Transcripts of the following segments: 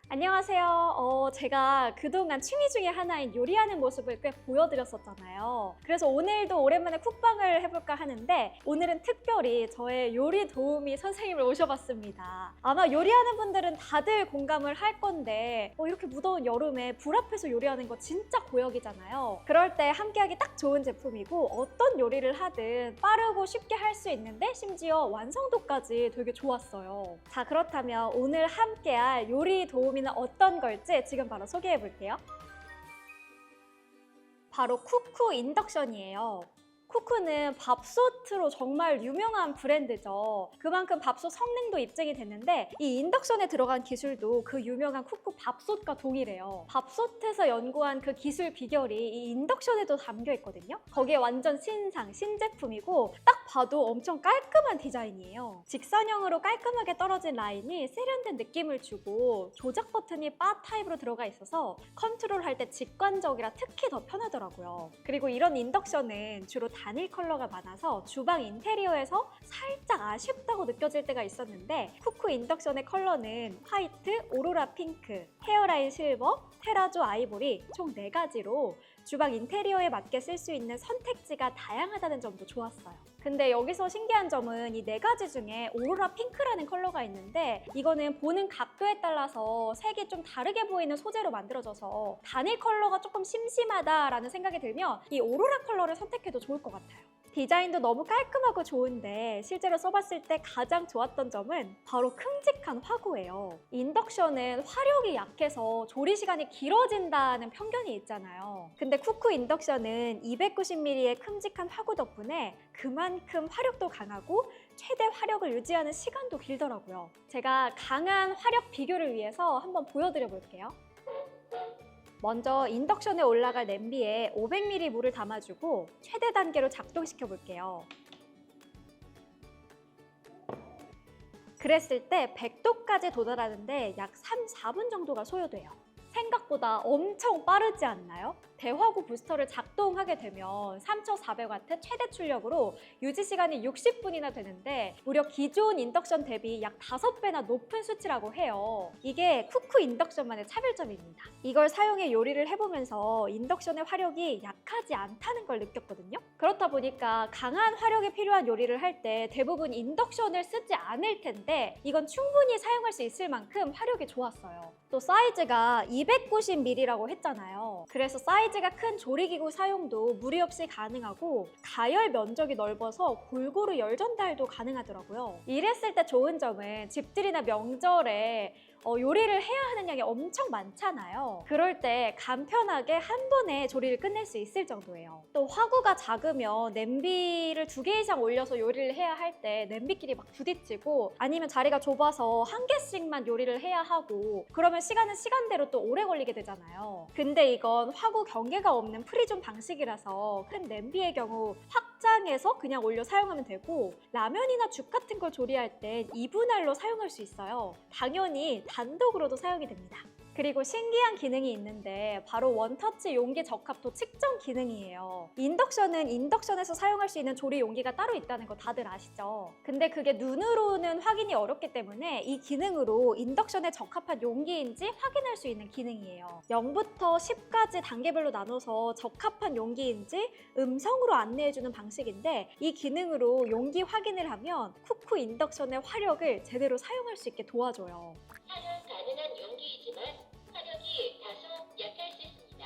안녕하세요. 제가 그동안 취미 중에 하나인 요리하는 모습을 꽤 보여드렸었잖아요. 그래서 오늘도 오랜만에 쿡방을 해볼까 하는데 오늘은 특별히 저의 요리 도우미 선생님을 모셔봤습니다. 아마 요리하는 분들은 다들 공감을 할 건데 이렇게 무더운 여름에 불 앞에서 요리하는 거 진짜 고역이잖아요. 그럴 때 함께하기 딱 좋은 제품이고 어떤 요리를 하든 빠르고 쉽게 할 수 있는데 심지어 완성도까지 되게 좋았어요. 자, 그렇다면 오늘 함께할 요리 도우미는 어떤 걸지 지금 바로 소개해 볼게요. 바로 쿠쿠 인덕션이에요. 쿠쿠는 밥솥으로 정말 유명한 브랜드죠. 그만큼 밥솥 성능도 입증이 됐는데 이 인덕션에 들어간 기술도 그 유명한 쿠쿠 밥솥과 동일해요. 밥솥에서 연구한 그 기술 비결이 이 인덕션에도 담겨 있거든요. 거기에 완전 신제품이고 딱 봐도 엄청 깔끔한 디자인이에요. 직선형으로 깔끔하게 떨어진 라인이 세련된 느낌을 주고 조작 버튼이 바 타입으로 들어가 있어서 컨트롤할 때 직관적이라 특히 더 편하더라고요. 그리고 이런 인덕션은 주로 단일 컬러가 많아서 주방 인테리어에서 살짝 아쉽다고 느껴질 때가 있었는데 쿠쿠 인덕션의 컬러는 화이트, 오로라 핑크, 헤어라인 실버, 테라조 아이보리 총 4가지로 주방 인테리어에 맞게 쓸 수 있는 선택지가 다양하다는 점도 좋았어요. 근데 여기서 신기한 점은 이 4가지 중에 오로라 핑크라는 컬러가 있는데 이거는 보는 각도에 따라서 색이 좀 다르게 보이는 소재로 만들어져서 단일 컬러가 조금 심심하다라는 생각이 들면 이 오로라 컬러를 선택해도 좋을 것 같아요. 디자인도 너무 깔끔하고 좋은데 실제로 써봤을 때 가장 좋았던 점은 바로 큼직한 화구예요. 인덕션은 화력이 약해서 조리 시간이 길어진다는 편견이 있잖아요. 근데 쿠쿠 인덕션은 290ml의 큼직한 화구 덕분에 그만큼 화력도 강하고 최대 화력을 유지하는 시간도 길더라고요. 제가 강한 화력 비교를 위해서 한번 보여드려 볼게요. 먼저 인덕션에 올라갈 냄비에 500ml 물을 담아주고 최대 단계로 작동시켜 볼게요. 그랬을 때 100도까지 도달하는데 약 3-4분 정도가 소요돼요. 생각보다 엄청 빠르지 않나요? 대화구 부스터를 작동하게 되면 3400W 최대 출력으로 유지 시간이 60분이나 되는데 무려 기존 인덕션 대비 약 5배나 높은 수치라고 해요. 이게 쿠쿠 인덕션만의 차별점입니다. 이걸 사용해 요리를 해보면서 인덕션의 화력이 약하지 않다는 걸 느꼈거든요. 그렇다 보니까 강한 화력이 필요한 요리를 할 때 대부분 인덕션을 쓰지 않을 텐데 이건 충분히 사용할 수 있을 만큼 화력이 좋았어요. 또 사이즈가 290ml라고 했잖아요. 그래서 사이즈가 큰 조리기구 사용도 무리 없이 가능하고 가열 면적이 넓어서 골고루 열 전달도 가능하더라고요. 이랬을 때 좋은 점은 집들이나 명절에 요리를 해야 하는 양이 엄청 많잖아요. 그럴 때 간편하게 한 번에 조리를 끝낼 수 있을 정도예요. 또 화구가 작으면 냄비를 2개 이상 올려서 요리를 해야 할 때 냄비끼리 막 부딪히고 아니면 자리가 좁아서 1개씩만 요리를 해야 하고 그러면 시간은 시간대로 또 오래 걸리게 되잖아요. 근데 이건 화구 경계가 없는 프리존 방식이라서 큰 냄비의 경우 확장해서 그냥 올려 사용하면 되고 라면이나 죽 같은 걸 조리할 땐 이분할로 사용할 수 있어요. 당연히 단독으로도 사용이 됩니다. 그리고 신기한 기능이 있는데 바로 원터치 용기 적합도 측정 기능이에요. 인덕션은 인덕션에서 사용할 수 있는 조리 용기가 따로 있다는 거 다들 아시죠? 근데 그게 눈으로는 확인이 어렵기 때문에 이 기능으로 인덕션에 적합한 용기인지 확인할 수 있는 기능이에요. 0부터 10까지 단계별로 나눠서 적합한 용기인지 음성으로 안내해주는 방식인데 이 기능으로 용기 확인을 하면 쿠쿠 인덕션의 화력을 제대로 사용할 수 있게 도와줘요. 사용 가능한 용기이지만 화력이 다소 약할 수 있습니다.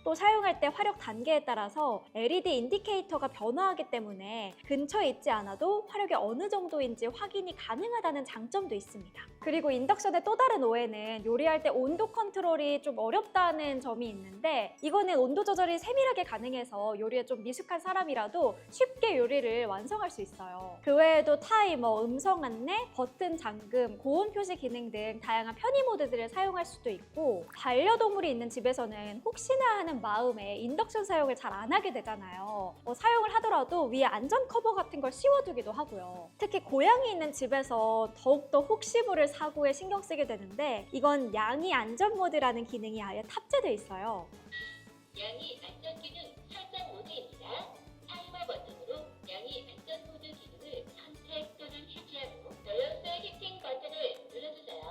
또 사용할 때 화력 단계에 따라서 LED 인디케이터가 변화하기 때문에 근처에 있지 않아도 화력이 어느 정도인지 확인이 가능하다는 장점도 있습니다. 그리고 인덕션의 또 다른 오해는 요리할 때 온도 컨트롤이 좀 어렵다는 점이 있는데 이거는 온도 조절이 세밀하게 가능해서 요리에 좀 미숙한 사람이라도 쉽게 요리를 완성할 수 있어요. 그 외에도 타이머, 음성 안내, 버튼 잠금, 고온 표시 기능 등 다양한 편의 모드들을 사용할 수도 있고 반려동물이 있는 집에서는 혹시나 하는 마음에 인덕션 사용을 잘 안 하게 되잖아요. 사용을 하더라도 위에 안전 커버 같은 걸 씌워두기도 하고요. 특히 고양이 있는 집에서 더욱더 혹시 모를 사고에 신경 쓰게 되는데 이건 양이 안전 모드라는 기능이 아예 탑재되어 있어요. 양이 안전 기능 설정 모드입니다. 타이머 버튼으로 양이 안전 모드 기능을 선택 또는 해제하고 밸런스 히팅 버튼을 눌러주세요.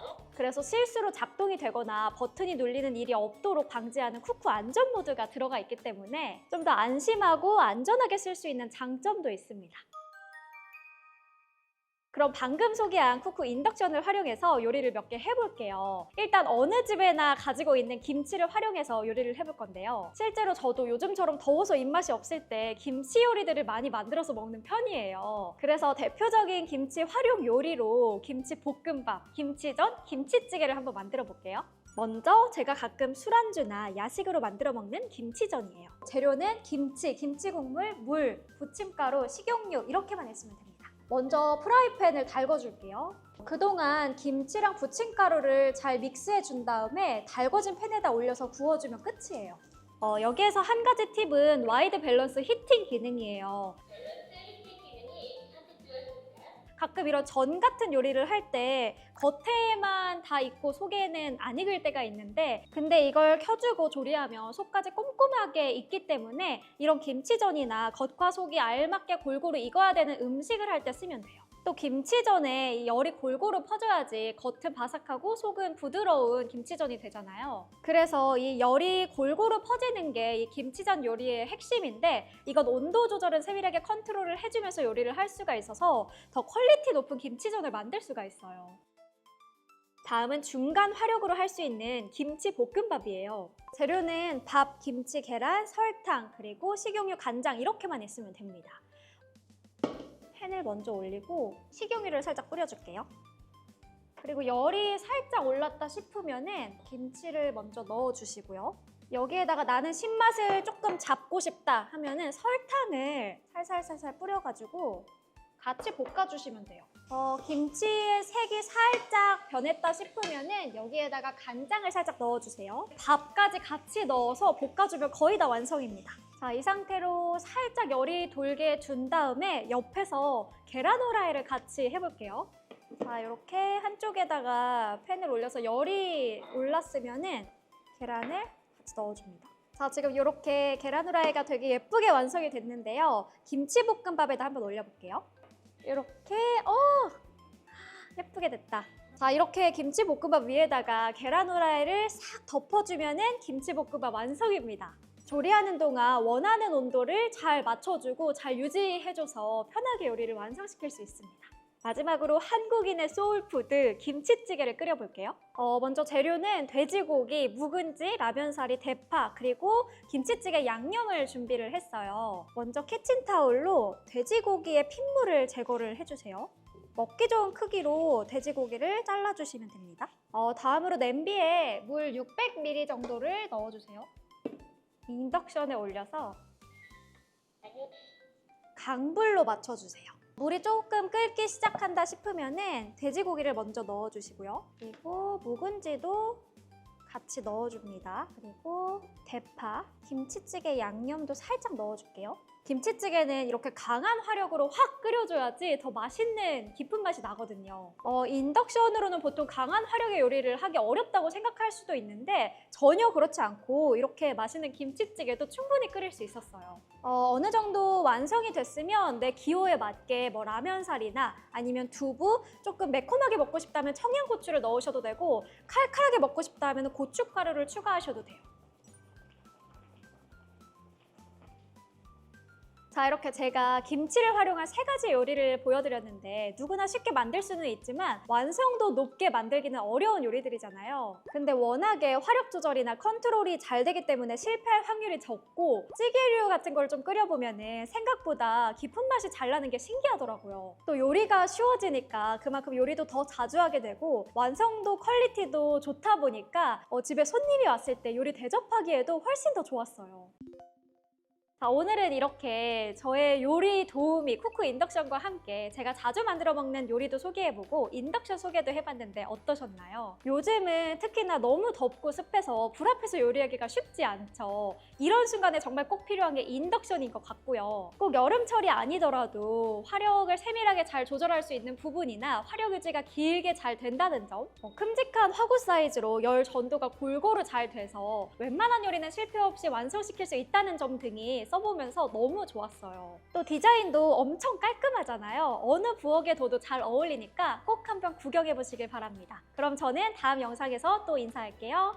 그래서 실수로 작동이 되거나 버튼이 눌리는 일이 없도록 방지하는 쿠쿠 안전 모드가 들어가 있기 때문에 좀 더 안심하고 안전하게 쓸 수 있는 장점도 있습니다. 그럼 방금 소개한 쿠쿠 인덕션을 활용해서 요리를 몇 개 해볼게요. 일단 어느 집에나 가지고 있는 김치를 활용해서 요리를 해볼 건데요. 실제로 저도 요즘처럼 더워서 입맛이 없을 때 김치 요리들을 많이 만들어서 먹는 편이에요. 그래서 대표적인 김치 활용 요리로 김치 볶음밥, 김치전, 김치찌개를 한번 만들어 볼게요. 먼저 제가 가끔 술안주나 야식으로 만들어 먹는 김치전이에요. 재료는 김치, 김치 국물, 물, 부침가루, 식용유 이렇게만 있으면 됩니다. 먼저 프라이팬을 달궈줄게요. 그동안 김치랑 부침가루를 잘 믹스해 준 다음에 달궈진 팬에다 올려서 구워주면 끝이에요. 여기에서 한 가지 팁은 와이드 밸런스 히팅 기능이에요. 가끔 이런 전 같은 요리를 할 때 겉에만 다 익고 속에는 안 익을 때가 있는데 근데 이걸 켜주고 조리하면 속까지 꼼꼼하게 익기 때문에 이런 김치전이나 겉과 속이 알맞게 골고루 익어야 되는 음식을 할 때 쓰면 돼요. 또 김치전에 이 열이 골고루 퍼져야지 겉은 바삭하고 속은 부드러운 김치전이 되잖아요. 그래서 이 열이 골고루 퍼지는 게 이 김치전 요리의 핵심인데 이건 온도 조절은 세밀하게 컨트롤을 해주면서 요리를 할 수가 있어서 더 퀄리티 높은 김치전을 만들 수가 있어요. 다음은 중간 화력으로 할 수 있는 김치 볶음밥이에요. 재료는 밥, 김치, 계란, 설탕, 그리고 식용유, 간장 이렇게만 있으면 됩니다. 팬을 먼저 올리고 식용유를 살짝 뿌려줄게요. 그리고 열이 살짝 올랐다 싶으면은 김치를 먼저 넣어주시고요. 여기에다가 나는 신맛을 조금 잡고 싶다 하면은 설탕을 살살살살 뿌려가지고 같이 볶아주시면 돼요. 김치의 색이 살짝 변했다 싶으면은 여기에다가 간장을 살짝 넣어주세요. 밥까지 같이 넣어서 볶아주면 거의 다 완성입니다. 자, 이 상태로 살짝 열이 돌게 둔 다음에 옆에서 계란 후라이를 같이 해볼게요. 자, 이렇게 한쪽에다가 팬을 올려서 열이 올랐으면은 계란을 같이 넣어줍니다. 자, 지금 이렇게 계란 후라이가 되게 예쁘게 완성이 됐는데요. 김치볶음밥에다 한번 올려볼게요. 이렇게 예쁘게 됐다. 자, 이렇게 김치볶음밥 위에다가 계란 후라이를 싹 덮어주면은 김치볶음밥 완성입니다. 조리하는 동안 원하는 온도를 잘 맞춰주고 잘 유지해줘서 편하게 요리를 완성시킬 수 있습니다. 마지막으로 한국인의 소울푸드 김치찌개를 끓여볼게요. 먼저 재료는 돼지고기, 묵은지, 라면사리, 대파, 그리고 김치찌개 양념을 준비를 했어요. 먼저 키친타올로 돼지고기의 핏물을 제거를 해주세요. 먹기 좋은 크기로 돼지고기를 잘라주시면 됩니다. 다음으로 냄비에 물 600ml 정도를 넣어주세요. 인덕션에 올려서 강불로 맞춰주세요. 물이 조금 끓기 시작한다 싶으면은 돼지고기를 먼저 넣어주시고요. 그리고 묵은지도 같이 넣어줍니다. 그리고 대파, 김치찌개 양념도 살짝 넣어줄게요. 김치찌개는 이렇게 강한 화력으로 확 끓여줘야지 더 맛있는 깊은 맛이 나거든요. 인덕션으로는 보통 강한 화력의 요리를 하기 어렵다고 생각할 수도 있는데 전혀 그렇지 않고 이렇게 맛있는 김치찌개도 충분히 끓일 수 있었어요. 어느 정도 완성이 됐으면 내 기호에 맞게 뭐 라면사리나 아니면 두부, 조금 매콤하게 먹고 싶다면 청양고추를 넣으셔도 되고 칼칼하게 먹고 싶다면 고춧가루를 추가하셔도 돼요. 자, 이렇게 제가 김치를 활용한 3가지 요리를 보여드렸는데 누구나 쉽게 만들 수는 있지만 완성도 높게 만들기는 어려운 요리들이잖아요. 근데 워낙에 화력 조절이나 컨트롤이 잘 되기 때문에 실패할 확률이 적고 찌개류 같은 걸 좀 끓여보면은 생각보다 깊은 맛이 잘 나는 게 신기하더라고요. 또 요리가 쉬워지니까 그만큼 요리도 더 자주 하게 되고 완성도 퀄리티도 좋다 보니까 집에 손님이 왔을 때 요리 대접하기에도 훨씬 더 좋았어요. 자, 오늘은 이렇게 저의 요리 도우미 쿠쿠 인덕션과 함께 제가 자주 만들어 먹는 요리도 소개해보고 인덕션 소개도 해봤는데 어떠셨나요? 요즘은 특히나 너무 덥고 습해서 불 앞에서 요리하기가 쉽지 않죠. 이런 순간에 정말 꼭 필요한 게 인덕션인 것 같고요. 꼭 여름철이 아니더라도 화력을 세밀하게 잘 조절할 수 있는 부분이나 화력 유지가 길게 잘 된다는 점, 큼직한 화구 사이즈로 열 전도가 골고루 잘 돼서 웬만한 요리는 실패 없이 완성시킬 수 있다는 점 등이 써보면서 너무 좋았어요. 또 디자인도 엄청 깔끔하잖아요. 어느 부엌에 둬도 잘 어울리니까 꼭 한번 구경해 보시길 바랍니다. 그럼 저는 다음 영상에서 또 인사할게요.